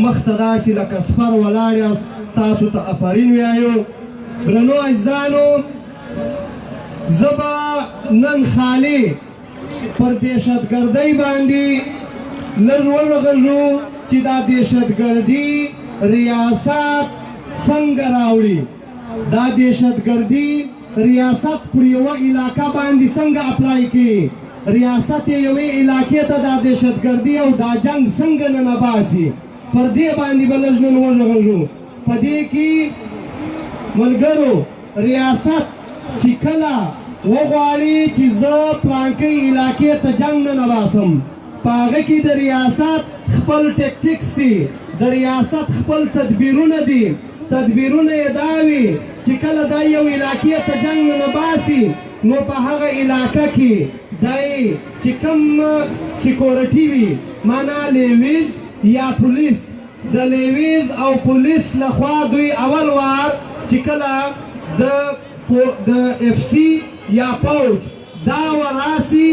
مخ ته داسې لکه سپر ولاړ یاست تاسو ته افرین وایو درنو عزیزانو زه به نن خالي پر دهشتګردۍ باندې لږ وغږو چې دا دهشتګردي ریاست څنګه راوړي دا دهشتګردي ریاست پر یوه علاقه باندې څنګه اپلای کوي ریاست یوې علاقې ته دا دهشتګردي او دا جنګ څنګه ننباسي پر دې باندې به لږ نن وغږو په دې کې ملګرو ریاست چې کله وغواړي چې زه پلانکۍ علاقې ته جنګ ننباسم په هغه کې د ریاست خپل ټیکټکس دي د ریاست خپل تدبیرونه دي تدبیرونه یې دا وي چې کله دا یو علاقې ته جنګ ننباسي نو په هغه علاقه کې دی چې کوم سیکورټي وي معنا لیویز یا پولیس د لیویز او پولیس لخوا دوی اول وار چې کله د اف سی یا پوج دا وراسي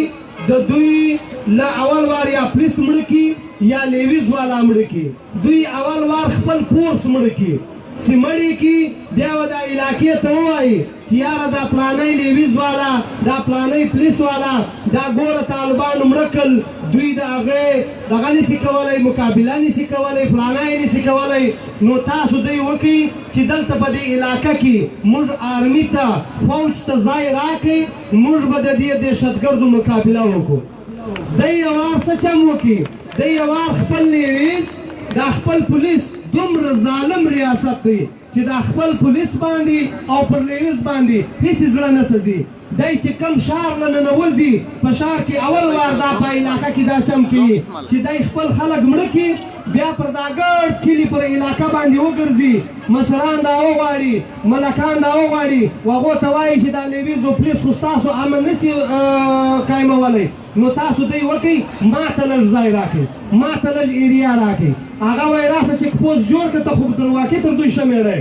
د دوی له اول وار یا پولیس مړه کي یا لیویز والا مړه کي دوی اول وار خپل فورس مړه کي چې مړه کي بیا به دا علاقې ته ووایي چې یاره دا پلانی لیویز والا دا پلانی پولیس والا دا ګوره طالبانو مړه کړل دوی د هغې دغه نشي کولی مقابله نشي کولی فلانی نشي کولی نو تاسو دوی وکړئ چې دلته په دې علاقه کې موږ آرمي ته فوج ته ځای راکړئ موږ به د دې دهشتګردو مقابله وکړو دی یو وار څه چم وکړي دی یو وار خپل لیویز دا خپل پولیس دومره ظالم ریاست دی چې دا خپل پولیس باندې او پر لیویز باندې هیڅ زړه نه سځي دی چې کم شار له ننوځي په شار کې اول وار دا په علاقه کې دا چم کوي چې دی خپل خلک مړه کړي بیا پر دا ګډ کلي پر علاقه باندې وګرځي مشران دا وغواړي ملکان دا وغواړي و هغو ته وایي چې دا لیویز و پولیس خو ستاسو امن نشي قایمولی نو تاسو دوی وکئ ما ته لږ ځای راکړئ ما ته لږ ایریا راکړئ هغه وایي راسه چیک پوسټ جوړ کړه ته خو درواکې تر دوی شمېرئ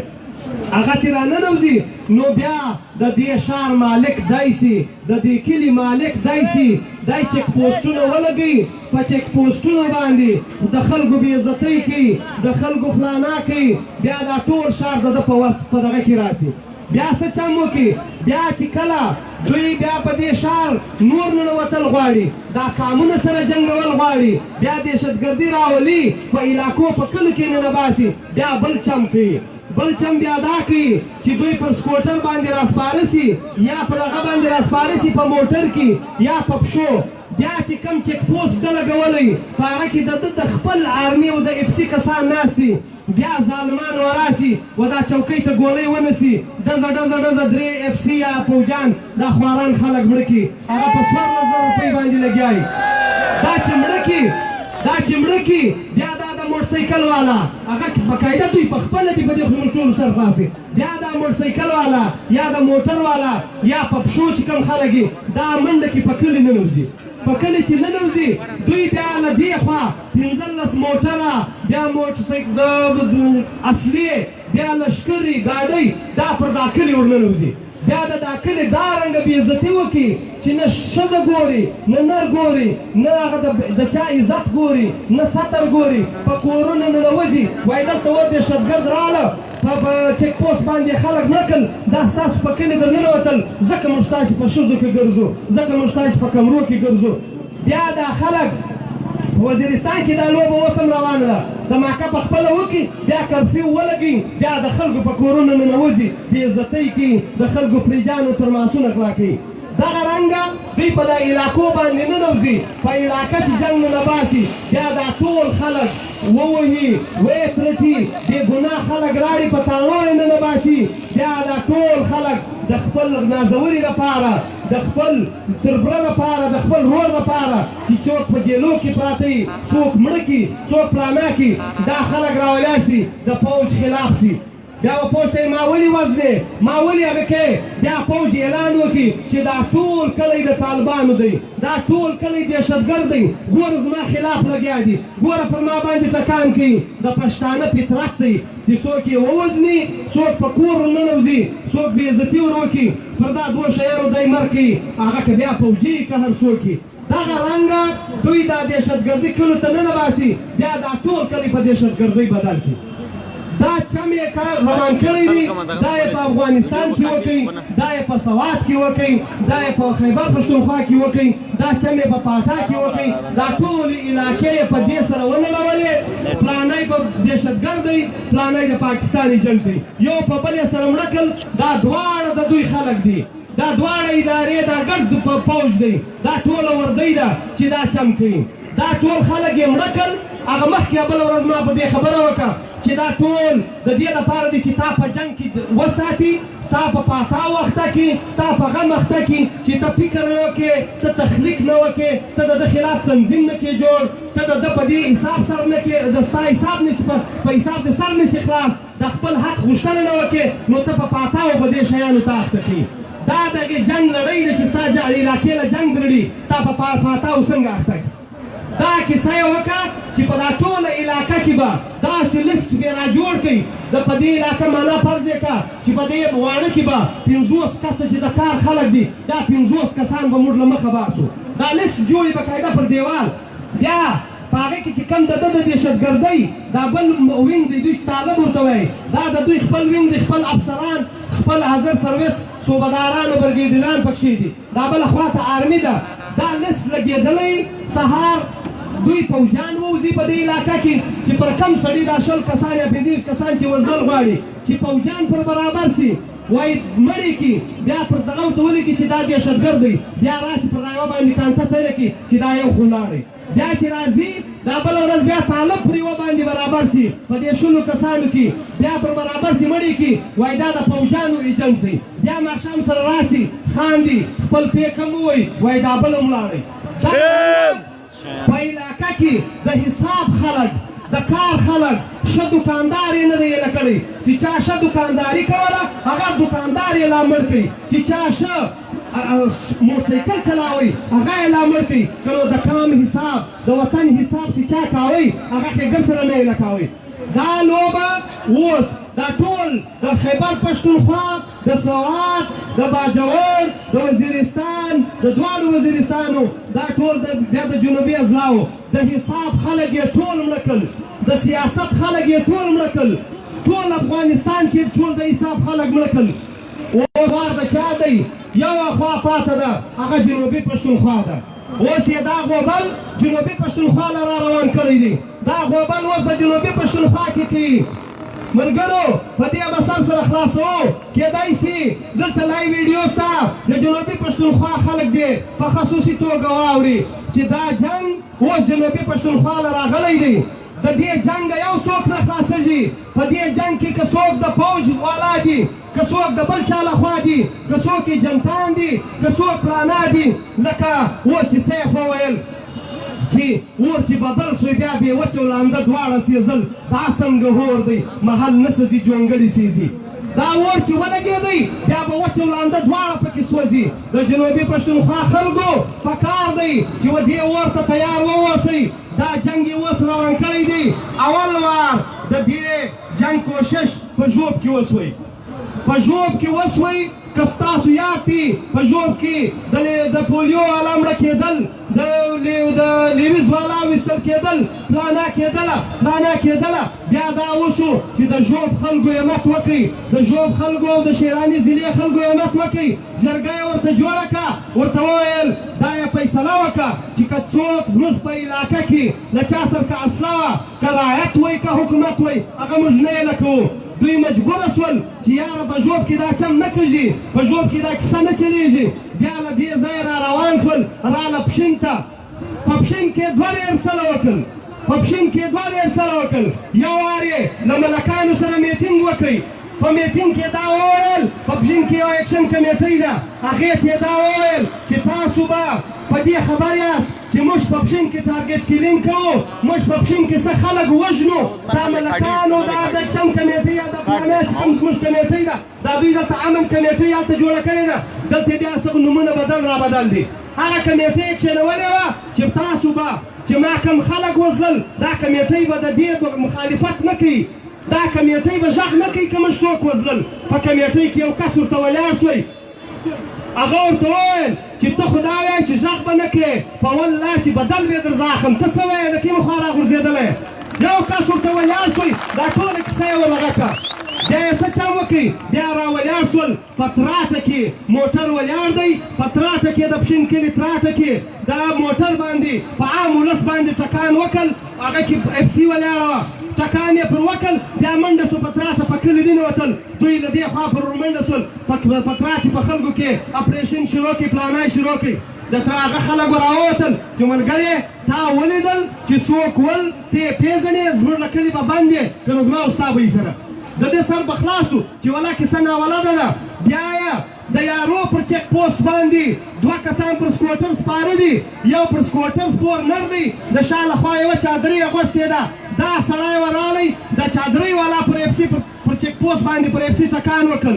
هغه چې راننوځي نو بیا د دې ښار مالک دی سي د دې کلي مالک دی سي دی چیک پوسټونه ولګوي په چیک پوسټونو باندې د خلکو بې عزتۍ کوي د خلکو فلانا کوي بیا دا ټول ښار د ده په وس په دغه کې راسي بیا څه چم وکړي بیا چې کله دوی بیا په دې ښار نور ننوتل غواړي دا قامونه سره جنګول غواړي بیا دهشتګردي راولي په علاقو په کلو کې ننباسي بیا بل چم کوي بل چم بیا دا کوي چې دوی پر سکوټر باندې راسپاره سي یا پر هغه باندې راسپاره سي په موټر کې یا په پښو بیا چې کوم چیک پوسټ ده لګولی په هغه کې د ده د خپل آرمي او د اف سی کسان ناست دي بیا ظالمان وراسي و دا چوکۍ ته ګولۍ ونسي ډزه ډزه ډزه درې اف سی یا پوجان دا خواران خلک مړه کړي هغه په 14,000 روپۍ باندې لګیا وي دا چې مړه کړي بیا دا د موټرسایکل والا هغه باقاعده دوی په خپله دي په دې خو موږ ټولو سر خلاصې بیا دا موټرسایکل والا یا د موټر والا یا په پښو چې کوم خلک دي دا منډه کې په کلي ننوځي په کلي چې ننوځي دوی بیا له دې خوا 15 موټره بیا موټرسایکل اصلي بیا لښکرې ګاډۍ دا پر دا کلي ورننوځي بیا د دا کلي دا رنګه بې عزتي وکړي چې نه ښځه ګوري نه نر ګوري نه هغه د چا عزت ګوري نه سطر ګوري په کورونه ننوځي وایي دلته و دهشتګرد راغله په چیک پوسټ باندې خلک مړه کړل دا ستاسو په کلي در ننوتل ځکه موږ ستاسې په ښځو کې ګرځو ځکه موږ ستاسې په کمرو کې ګرځو بیا دا خلک په وزیرستان کې دا لوبه اوس هم روانه ده دماکه په خپله وکړي بیا کرفیو ولګوي بیا د خلکو په کورونو ننوځي بې عزتۍ کوي د خلکو پریجانو تر ماسونه غلا کوي دغه رنګه دوی په دا علاقو باندې ننوځي په علاقه چې جنګ ننباسي بیا دا ټول خلک ووهي ویې ترټي بې ګناه خلک راړي په تاڼو یې ننباسي بیا دا ټول خلک د خپل نازوري دپاره د خپل تربره دپاره د خپل رور دپاره چې څوک په جیلو کې پراته وي څوک مړه کي څوک پلانا کي دا خلک راولاړ شي د پوج خلاف شي بیا به پوج ته یې ما ولې وزنې ما ولې هغه کوې بیا پوج اعلان وکړي چې دا ټول کلی د طالبانو دی دا ټول کلی دهشتګرد دی ګوره زما خلاف لګیا دي ګوره پر ما باندې ټکان کوي د پښتانه فطرت دی چې څوک یې ووژني څوک په کور ورننوځي څوک بې عزتي ور وکړي پر دا دوه شیانو دی مر کوي هغه که بیا پوجي که هر څوک دغه رنګه دوی دا دهشتګردي کلیو ته نه باسي بیا دا ټول کلی په دهشتګردۍ بدل کړي دا چم یې روان کړی دی دا یې په افغانستان کې وکړي دا یې په سوات کې وکړي دا یې په خیبر پښتونخوا کې وکړي دا چم یې په پاټا کې وکړي دا ټولې علاقې یې په دې سره ونړولې پلانی په دهشتګردۍ پلانی د پاکستان ایجنټ دی یو په بل یې سره مړه کړل دا دواړه د دوی خلک دي دا دواړه ادارې دا ګډ پوځ دی دا ټوله وردۍ ده چې دا چم کوي دا ټول خلک یې مړه کړل هغه مخکې بله ورځ ما په دې خبره وکړه چې دا ټول د دې لپاره دی چې تا په جنګ کې وساتي تا په پاتا وخته کې تا په غم وخته کې چې ته فکر نه وکړې ته تخلیق نه وکړې ته د ده خلاف تنظیم نه کې جوړ ته د ده په دې حساب سر نه کې د ستا حساب نسي په حساب د سر نسي خلاص د خپل حق غوښتنه نه وکړې نو ته په پاتاو په دې شیانو ته اخته کړي دا دغه جنګ لړۍ ده چې ستا علاقې له جنګ لري تا په پاتاو څنګه اخته کړي دا کیسه یې وکړه چې په دا ټوله علاقه کې به داسې لسټ بیا راجوړ کړئ د په دې علاقه معنا فرض یې کړه چې په دې واڼه کې به 50 کسه چې د کار خلک دي دا 50 کسان به موږ له مخه باسو دا لسټ جوړ یې باقاعده پر دیوال بیا په هغې کې چې کوم د ده د دهشتګردۍ دا بل وینګ دی دوی طالب ورته وایي دا د دوی خپل وینګ دی خپل افسران خپل حاضر سرویس صوبهداران او برګیډیران پکښې دي دا بله خواته آرمي ده دا لسټ لګېدلی سهار دوی پوځیان ووځي په دې علاقه کې چې پر کم سړي دا 20 کسان یا 25 کسان چې وژل غواړي چې پوځیان پر برابر سي وایي مړی کړي بیا پر دغه ورته ولیکي چې دا دهشتګرد دی بیا راسي پر هغه باندې کانټه تېره کړي چې دا یو خو لاړی بیا چې راځي دا بله ورځ بیا طالب پر یوه باندې برابر سي په دې 100 کسانو کې بیا پر برابر سي مړی کړي وایي دا د پوځیانو ایجنټ دی بیا ماښام سره راسي خاندي خپل پیک هم ووایي وایي دا بل هم لاړی په علاقه کې د حساب خلک د کار خلک ښه دوکاندار یې نه دی ایله کړی چې چا ښه دوکانداري کوله هغه دوکاندار یې لا مړ کړي چې چا ښه موټرسایکل چلاوئ هغه یې لا مړ کړي که نو د کام حساب د وطن حساب چې چا کوئ هغه ښېګل سره نه ایله کوئ دا لوبه اوس دا ټول د خیبر پښتونخوا د سوات د باجوړ د وزیرستان د دواړو وزیرستانو دا ټول بیا د جنوبي اضلاعو د حساب خلک یې ټول مړه کړل د سیاست خلک یې ټول مړه کړل ټول افغانستان کې ټول د حساب خلک مړه کړل اوس وار د چا دی یوه خوا پاته ده هغه جنوبي پښتونخوا ده اوس یې دا غوبل جنوبي پښتونخوا له را روان کړی دی دا غوبل اوس په جنوبي پښتونخوا کې کوي ملګرو په دې به سر سره خلاصوو کېدای شي دلته لایو ویډیو شته د جنوبي پښتونخوا خلک دی په خصوصي توګه واوري چې دا جنګ اوس جنوبي پښتونخوا له راغلی دی د دې جنګ یو څوک نه خلاصېږي په دې جنګ کې که څوک د فوج والا دي که څوک د بل چا لخوا دي که څوک ایجنټان دي که څوک پلانا دي لکه اوس چې سیف وویل چې اور چې بدل سوی بیا بې وچه او لانده دواړه سېزل دا څنګه اور دی محل نه سځي جونګړې سېزي دا اور چې ولګېدی بیا به وچه او لانده دواړه پکې سوځي د جنوبي پښتونخوا خلکو په کار دی چې دې اور ته تیار واوسئ دا جنګ یې اوس روان کړی دی اول وار د دې جنګ کوشش په ژوب کې وسوی په ژوب کې وسوی که ستاسو یاد دي په ژوب کې د پولیو والا مړه کېدل د لیویز والا ویستل کېدل پلانا کېدله بیا دا اوسو چې د ژوب خلکو یې مت وکړي د ژوب خلکو او د شیراني ضلعې خلکو یې مت وکړي جرګه یې ورته جوړه کړه ورته وویل دا یې فیصله وکړه چې که څوک زموږ په علاقه کې له چا سره که اصله وه که رعایت وی که حکومت وی هغه موږ نه یې لکوو دوی مجبوره سول چې یاره په ژوب کې دا چم نه کېږي په ژوب کې دا کیسه نه چلېږي بیا له دې ځایه را روان شول راله پښین ته په پښین کې 2 ریهرسله وکړل په پښین کې 2 ریهرسله وکړل یو وار یې له ملکانو سره میټینګ وکړئ په میټینګ کې دا وویل په پښین کې یو اکشن کمیټۍ ده هغې ته یې دا وویل چې تاسو به په دې خبر یاست چې موږ په پښین کې ټارګټ کیلینګ کوو موږ په پښین کې څه خلک وژنو دا ملکانو دا د چم کمیټۍ یا د فلانه چې کوم زموږ کمیټۍ ده دا دوی دلته امن کمیټۍ هلته جوړه کړې ده دلته بیا څه نومونه بدل را بدل دي هغه کمیټۍ یې کښېنولې وه چې تاسو به چې ما کوم خلک وژلل دا کمیټۍ به د دې مخالفت نه کوي دا کمیټۍ به غږ نه کوي که موږ څوک وژلل په کمیټۍ کې یو کس ورته ولاړ شوی هغه ورته وویل چې ته خو دا وایې چې غږ به نه کړې په والله چې بدل وې در زخم ته څه وایې د کومې خوا راغورځېدلی یو کس ورته ولاړ شوی دا ټوله کیسه یې ورغه کړه بیا یې څه چم وکړي بیا راولاړ شول په تراټه کې موټر ولاړ دی په تراټه کې د پښین کلي تراټه کې دا موټر باندې په عام ولس باندې ټکان وکړ هغه کې اف سي ولاړه وه ټکان یې پر وکړ بیا منډه سو په تراټه په کلي ننوتل دوی له دې خوا پر منډه سول په تراټې په خلکو کې اپریشن شروع کړي پلانای شروع کړي د تر هغه خلک راووتل چې ملګرې تا ولیدل چې څوک ول ته یې پېژنې زموږ له کلي به بند یې که نو زما او ستا به یې سره د دې سر به خلاص و چې ولا کیسه ناولده ده بیا یې د یارو پر چک پوسټ باندې دوه کسان پر سکوټر سپاره دي یو پر سکوټر سپور نر دی د شا لخوا یوه چادرۍ اغوستې ده دا سړی ورالی د چادرۍ والا پر اف سي پر چک پوسټ باندې پر اف سي ټکان وکړ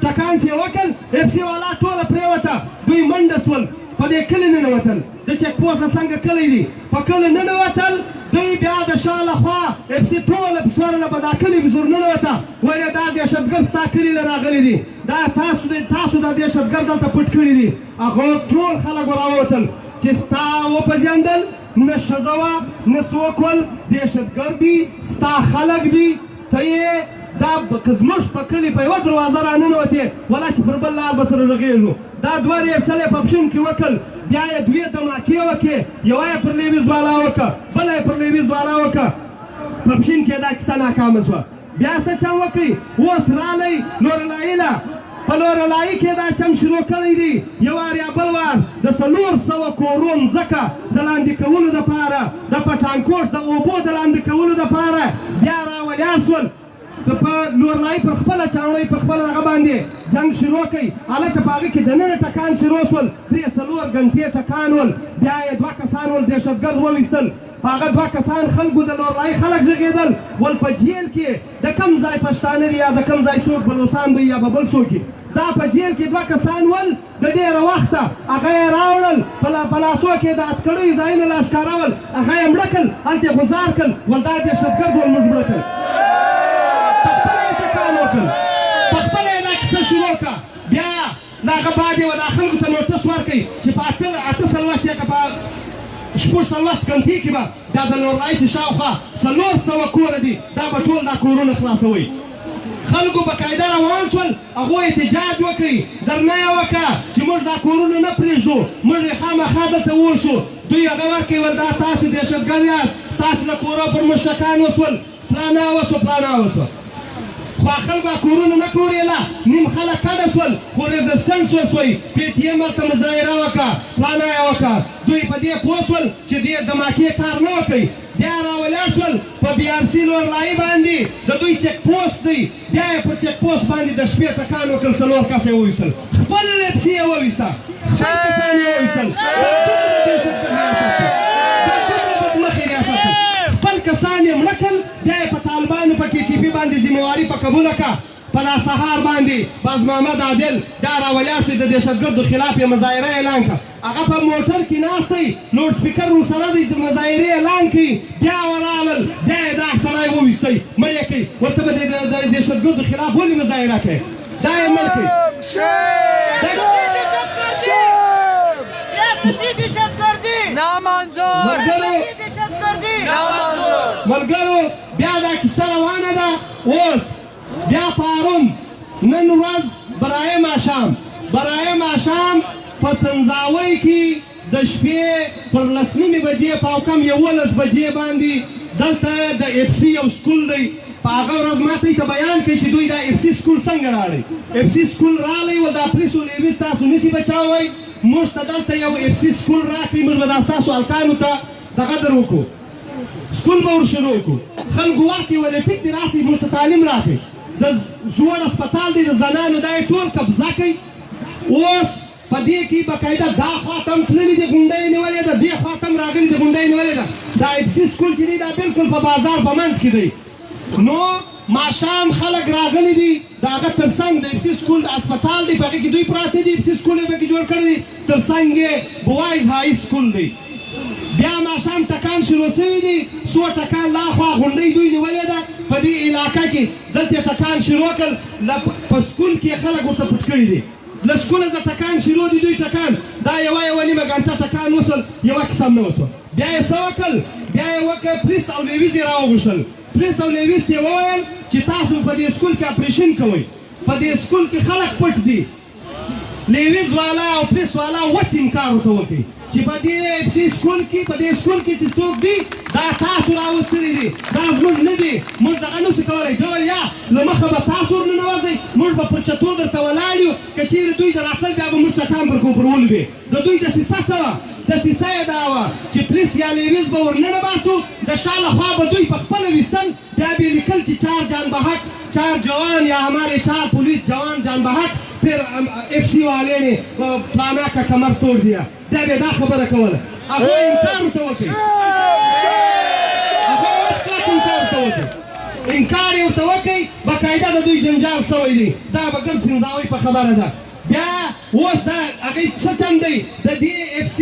ټکان چې یې وکړ اف سي والا ټوله پرېوته دوی منډه سول په دې کلي ننوتل د چک پوسټ نه څنګه کلی دی په کلي ننوتل دوی بیا د شا لخوا اف سي ټوله سورله به دا کلي بزور ننوته ولې دا دهشتګرد ستا کلي له راغلي دي دا تاسو دا دهشتګرد دلته پټ کړي دي هغه ټول خلک راووتل چې ستا وپېژندل نه ښځه وه نه څوک ول دهشتګرد دي ستا خلک دي ته یې دا که زموږ په کلي په یوه دروازه راننوتې ولا چې پر بل لار به سره رغېږو دا دوه ریسل یې په پښین کې وکړل بیا یې دوې دماکې وکړې یوه یې پر لیویز والا وکړه بله یې پر لیویز والا وکړه په پښین کې دا کیسه ناکامه شوه بیا څه چم وکړئ اوس رالی لورلایي له په لورلایي کې دا چم شروع کړی دی یو وار یا بل وار د 400 کورو مځکه د لاندې کولو دپاره د پټانکوټ د اوبو د لاندې کولو دپاره بیا راولاړ شول په لورلایي پر خپله چاڼۍ په خپله هغه باندې جنګ شروع کوي هلته په هغې کې دننه ټکان شروع شول 3-4 ګنټې ټکان ول بیا یې 2 کسان ول دهشتګرد وویستل هغه 2 کسان خلکو د لورلایي خلک غږېدل ول په جیل کې د کم ځای پښتانه دي یا د کم ځای څوک بلوڅان به یا به بل څوک دا په جیل کې 2 کسان ول د ډېره وخته هغه یې راوړل په لاسو کې د اتکړیو ځایونه لا ښکاره ول هغه یې مړه کړل هلته یې غوځار کړل ول دا دهشتګرد ول موږ مړه کړل پخپله یې دا کیسه شروع کړه بیا د هغه بعد یې دا خلکو ته نوټس ورکوي چې په 8 یا که په 16 ګنټې کې به دا د لورلایي چې شاوخوا 400 کوره دي دا به ټول دا کورونه خلاصوي خلکو بقاعده روان شول هغوی احتجاج وکړي درنه یې وکړه چې موږ دا کورونه نه پرېږدو موږ یې خامخا دلته اوسو دوی هغه ورکوي ول دا تاسو دهشتګرد یاست ستاسو له کورو پر موږ ټکان وسول پلانه وسوه خو خلکو کورونه نه کورېله نیم خلک کډه شول خو ریزسټنس وسوی پی ټي ایم ورته مظاهره وکړه پلانه یې وکړه دوی په دې پوه شول چې دې دماکې کار نه وکوي بیا راولاړ شول په بي آر سي لورلایي باندې د دوی چک پوسټ دی بیا یې په چک پوسټ باندې د شپې ټکان وکړل 4 کسه یې وویستل خپل لیپسي یې وویسته خپل کسان یې وویستل خپل کسان یې مړه کړل بیا یې په طالبانو په ټي ټي پي باندې ذمهواري په قبوله کړه په لاسهار باندې باز محمد عادل دا راولاړ شوی د دهشتګردو خلاف یې مظاهره اعلان کړه هغه په موټر کې ناست دی لوډ سپیکر ورسره دی د مظاهرې اعلان کوي بیا ورالل بیا یې دا سړی وویستی مړ یې کوي ورته به د دهشتګردو خلاف ولې مظاهره کوي دا یې مړ کوي ملګرو بیا دا کیسه روانه ده اوس بیا پارون نن ورځ برای ماښام په سنځاوۍ کې د شپې پر 10 بجې په کم 11 بجې باندې دلته د اف سي یو سکول دی په هغه ورځ ماته یې ته بیان کوي چې دوی دا اف سي سکول څنګه راغلی اف سي سکول راغلی و دا پولیسو لیویز تاسو نسي بچاوئ موږ ته دلته یو اف سي سکول راکړئ موږ به دا ستاسو هلکانو ته دغه در وکړو سکول به ور شروع کړو خلکو ورکړئ ولې ټیک دی راسئ موږ ته تعلیم راکړئ د زوړ هسپتال دی د زنانو دا یې ټول قبضه کوي اوس په دې کې باقاعده دا خواته هم تللي دي غونډۍ یې نیولې ده دې خواته هم راغلي دي غونډۍ یې نیولې ده دا اف سي سکول چې دی دا بلکل په بازار په منځ کې دی نو ماښام خلک راغلي دي د هغه تر څنګ د اف سي سکول د هسپتال دی په هغې کې دوی پراته دي اف سي سکول یې پکې جوړ کړی دی تر څنګ یې بوایز های سکول دی بیا ماښام ټکان شروع شوي دي څو ټکان لا خوا غونډۍ دوی نیولې ده په دې علاقه کې دلته ټکان شروع کړل په سکول کې خلک ورته پټ کړي دي له سکوله زه ټکان شروع دي دوی ټکان دا یوه نیمه ګنټه ټکان وسول یوه کیسه هم نه وسوه بیا یې څه وکړل بیا یې وکړه پولیس او لیویز یې راوغوښتل پولیس او لیویز ته یې وویل چې تاسو په دې سکول کې اپریشن کوئ په دې سکول کې خلک پټ دي لیویز والا او پولیس والا وچ انکار ورته وکړي چې په دې سکول کې چې څوک دي دا تاسو راوستلي دي دا زموږ نه دي موږ دغه نشو کولی ده ویل یا له مخه به تاسو ورننوځئ موږ به پر چتو درته ولاړ یو که چیرې دوی د راتلل بیا به موږ ټکان پر کوپرول وي د دوی دسیسه څه وه دسیسه یې دا وه چې پولیس یا لیویز به ورننه باسو د شا لخوا به دوی په خپله ویستل بیا به یې لیکل چې 4 جان بحق 4 جوان یا ہمارے 4 पुलिस जवान जान बहक फिर FC वाले ने प्लाना का कमर तोड़ दिया دا به دا خبره کوله هغه انکار ورته وکړي هغه وسکلک انکار ورته وکړي انکار یې ورته وکړي باقاعده د دوی جنجال سوی دی دا به ګرد سنځاوي په خبره ده بیا اوس دا هغې څه چم دی د دې FC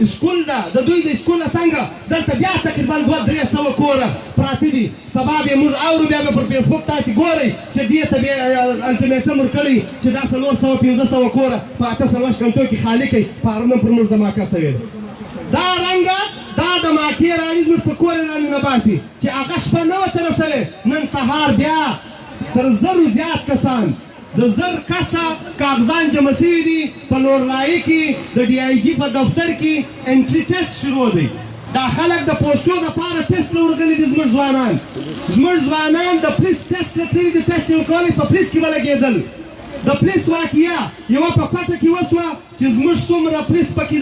سکول ده د دوی د سکول څنګه دلته بیا تقریبا 200-300 کوره پراته دي سبا به موږ اورو بیا به پر فیسبوک تاسې ګورئ چې دې ته بیا الټیمیټم ورکړی چې دا 400-500 کوره په 8 غنټو کې خالي کوي فارم پر موږ دماکه سوې ده دا رنګه دا دماکې راړي زموږ په کور یې راننه باسي چې هغه شپه نه وه تېره سوې نن سهار بیا تر 1000 زیات کسان د 1000 کسه کاغذان جمع سوي دي په نورلایي کې د DIG په دفتر کې انټري ټیسټ شروع دی دا خلک د پوسټو دپاره ټیسټ له ورغلي دي زموږ ځوانان د پولیس ټیسټ له تللي دي ټیسټ یې ورکولی په پولیس کې به لګېدل د پولیس واقعه یوه په کوټه کې وسوه چې زموږ څومره پولیس پکې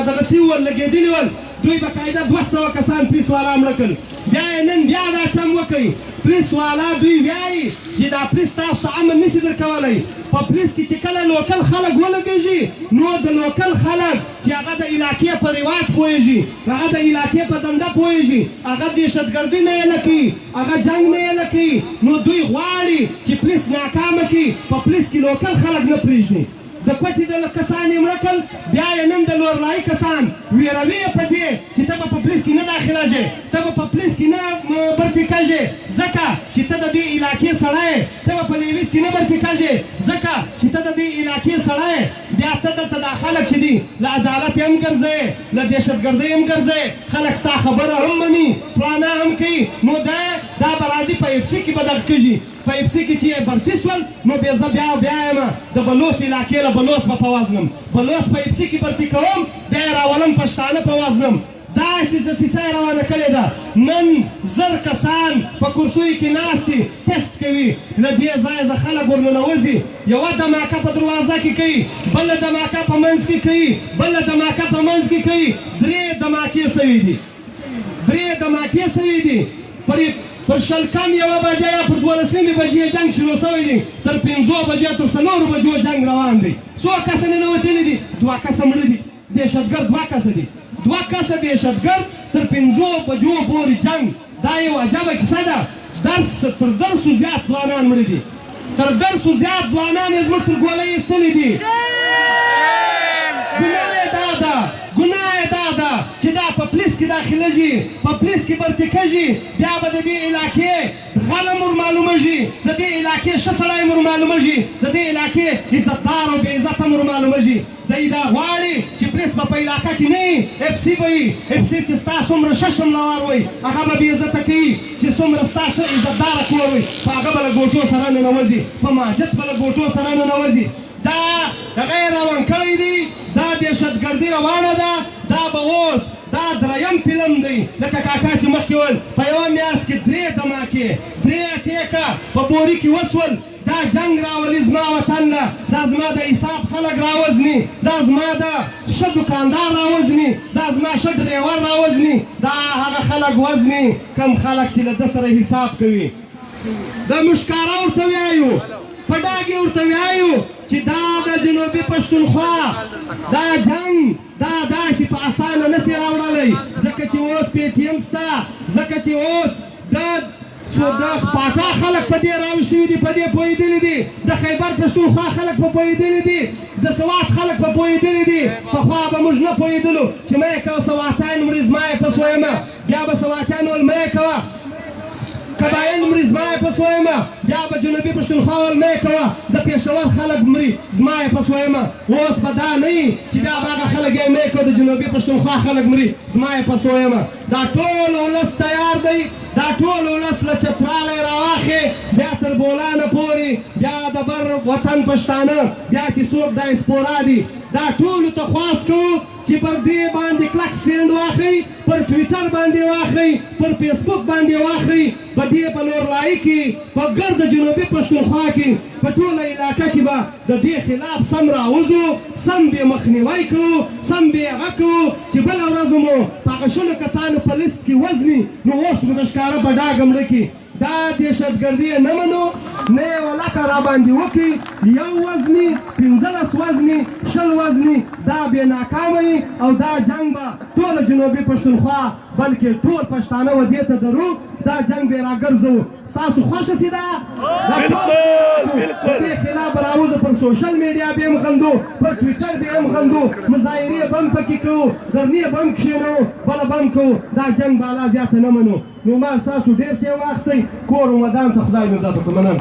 دغه سوي ول لګېدلي ول دوی باقاعده 200 کسان پولیس والا مړه کړل بیا یې نن بیا دا چم وکړئ پولیس والا دوی وایي چې دا پولیس تاسو امن نشي درکولی په پولیس کې چې کله لوکل خلک ولګېږي نو د لوکل خلک چې هغه د علاقې په رواج پوهېږي هغه د علاقې په دنده پوهېږي هغه دهشتګردي نه یې نه کوي هغه جنګ نه یې نه کوي نو دوی غواړي چې پولیس ناکامه کړي په پولیس کې لوکل خلک نه پرېږدي د کوټې د کسان یې مړه کړل بیا یې نن د لورلایي کسان ویروي یې په دې چې ته به په پولیس کې نه داخلېږې ته به په پولیس کې نه برتي کېږې ځکه چې ته د دې علاقې سړی یې ته به په لیویز کې نه برتي کېږې ځکه چې ته د دې علاقې سړی یې بیا ته دلته دا خلک چې دي له عدالت یې هم ګرځې له دهشتګردۍ هم ګرځې خلک ستا خبره هم مني فلانا هم کوي نو دا به راځي په FC کې به دغه کېږي په FC کې چې یې برتي شول نو بیا زه بیا یم د بلوڅ علاقې له بلوڅ به په وزنم بلوڅ په FC کې برتي کوم بیا یې راولم پښتانه په وزنم داسې دسیسه یې روانه کړې ده نن 1000 کسان په کرسیو کې ناست دي ټیسټ کوي له دې ځایه زه خلک ورننوځي یوه دماکه په دروازه کې کوي بله دماکه په منځ کې کوي بله دماکه په منځ کې کوي 3 دماکې سوي دي 3 دماکې سوي دي پر شلکم یوه بجه یا پر 12 بجې جنګ شروع سوی دی تر 5 بجې تر 4 بجو جنګ روان دی 100 کسه ننوتلي دي 2 کسه مړه دي دهشتګرد 2 کسه دي 2 کسه دهشتګرد تر 5 بجو پورې جنګ دا یو عجبه کیسه ده تر درسو زیات ځوانان مړه دي تر درسو زیات ځوانان یې زموږ تر ګولۍ ایستلي دي ګناه یې دا ده چې دا په پولیس کې داخلېږي په پولیس کې برتي کېږي بیا به د دې علاقې غلم ور معلومېږي د دې علاقې ښه سړی ور معلومېږي د دې علاقې عزتدار او بې عزته ور معلومېږي دی دا غواړي چې پولیس به په علاقه کې نه وي FC به وي FC چې ستا څومره ښه شملوار وي هغه به بې عزته کوي چې څومره ستا ښه عزتداره کور وي په هغه به له ګوټو سره ننوځي په ماجد به له ګوټو سره ننوځي دا هغه یې روان کړی دی دا دهشتګردي روانه ده دا به اوس دا 3یم فلم دی لکه کاکا چې مخکې ویل په یوه میاشت کې 3 دماکې 3 ټیکه په بوري کې وسول دا جنګ راولي زما وطن له دا زما د حساب خلک راوزني دا زما د ښه دوکاندار راوزني دا زما ښه ډریور راوزني دا هغه خلک وزني کم خلک چې له ده سره حساب کوي د مشکاره ورته وایو په ډاګې ورته وایو چې دا د جنوبي پښتونخوا دا جنګ دا داسې په اسانه نسي راوړلی ځکه چې اوس PTM شته ځکه چې اوس د پاټا خلک په دې راوي شوي دي په دې پوهېدلي دي د خیبر پښتونخوا خلک په پوهېدلي دي د سوات خلک په پوهېدلي دي پخوا به موږ نه پوهېدلو چې مه یې کوه سواتیان مرې زما یې پس ویمه بیا به سواتیان ول مه یې کوه قبایل مرې زما یې پس ویمه بیا به جنوبي پښتونخوا ولمې کوه د پېښور خلک مري زما یې پس ویمه اوس به دا نه وي چې بیا به هغه خلک یې مې کوه د جنوبي پښتونخوا خلک مري زما یې پس ویمه دا ټول ولس تیار دی دا ټول ولس له چتراله راواخې بیا تر بولانه پورې بیا د بر وطن پښتانه بیا چې څوک ډایسپورا دي دا ټولو ته خواست کوو چې پر دې باندې کلک سټینډ واخلئ پر ټویټر باندې واخلئ پر فیسبوک باندې واخلئ په دې په نورلایي کې په ګرد جنوبي پښتونخوا کې په ټوله علاقه کې به د دې خلاف سم راوځو سم بې مخنیوی کوو سم بې هغه کوو چې بله ورځ مو په هغه شلو کسانو په لیست کې وزني نو اوس مو د ښکاره په ډاګه مړه کې دا دهشتګردي یې نه منو نه یې ولکه راباندې وکړي یو وزني 15 وزني 20 وزني دا بې ناکامه او دا جنګ به ټوله جنوبي پښتونخوا بلکې ټول پښتانه و دې ته درو دا جنګ به یې راګرځوو ستاسو خوښه سي دا دې خلاف به راوځو پر سوشل میډیا به هم خندو پر ټویټر به هم خندو مظاهرې به هم پکې کوو ځرنې به هم کښېنوو بله به هم کوو دا جنګ به الله زیاته نه منو نو ما ستاسو ډېر چې واخیستئ کور و ودان څه خدای مو عزت وکړو مننه